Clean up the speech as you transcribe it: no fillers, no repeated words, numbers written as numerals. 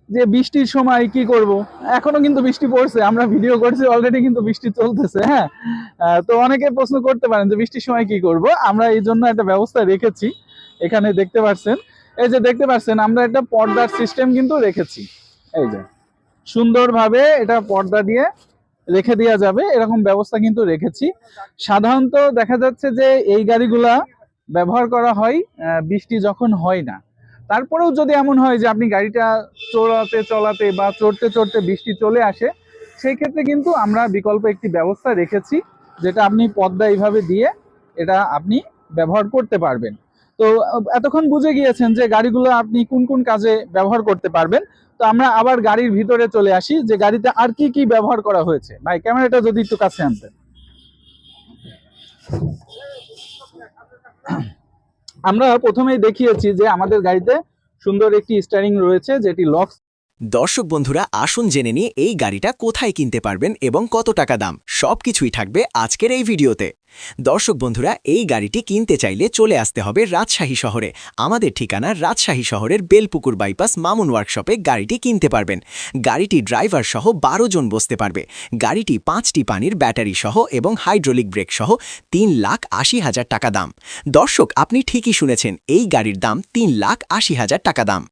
যে বৃষ্টির সময় কি করব। এখনো কিন্তু বৃষ্টি পড়ছে, আমরা ভিডিও করছি অলরেডি কিন্তু বৃষ্টি চলতেছে। হ্যাঁ, তো অনেকে প্রশ্ন করতে পারেন যে বৃষ্টির সময় কি করব। আমরা এই জন্য একটা ব্যবস্থা রেখেছি। এখানে দেখতে পাচ্ছেন, এই যে দেখতে পাচ্ছেন আমরা একটা পর্দার সিস্টেম কিন্তু রেখেছি। এই যে সুন্দরভাবে এটা পর্দা দিয়ে রেখে দেওয়া যাবে, এরকম ব্যবস্থা কিন্তু রেখেছি। সাধারণত দেখা যাচ্ছে যে এই গাড়িগুলা ব্যবহার করা হয় বৃষ্টি যখন হয় না। তারপরেও যদি এমন হয় যে আপনি গাড়িটা চলাতে চলাতে বা চড়তে চড়তে বৃষ্টি চলে আসে, সেই ক্ষেত্রে কিন্তু আমরা বিকল্প একটি ব্যবস্থা রেখেছি, যেটা আপনি পর্দা এইভাবে দিয়ে এটা আপনি ব্যবহার করতে পারবেন। তো এতক্ষণ বুঝে গিয়েছেন যে গাড়িগুলো আপনি কোন কোন কাজে ব্যবহার করতে পারবেন। তো আমরা আবার গাড়ির ভিতরে চলে আসি যে গাড়িতে আর কি কি ব্যবহার করা হয়েছে। ভাই ক্যামেরাটা যদি একটু কাছে আনতেন। আমরা প্রথমেই দেখিয়েছি যে আমাদের গাড়িতে সুন্দর একটি স্টিয়ারিং রয়েছে, যেটি লক। দর্শক বন্ধুরা, আসুন জেনে নিয়ে এই গাড়িটা কোথায় কিনতে পারবেন এবং কত টাকা দাম, সবকিছুই থাকবে আজকের এই ভিডিওতে। দর্শক বন্ধুরা, এই গাড়িটি কিনতে চাইলে চলে আসতে হবে রাজশাহী শহরে। আমাদের ঠিকানা রাজশাহী শহরের বেলপুকুর বাইপাস মামুন ওয়ার্কশপে গাড়িটি কিনতে পারবেন। গাড়িটি ড্রাইভার সহ 12 জন বসতে পারবে। গাড়িটি 5টি পানির ব্যাটারি সহ এবং হাইড্রোলিক ব্রেক সহ 3,80,000 টাকা দাম। দর্শক, আপনি ঠিকই শুনেছেন, এই গাড়ির দাম 3,80,000 টাকা দাম।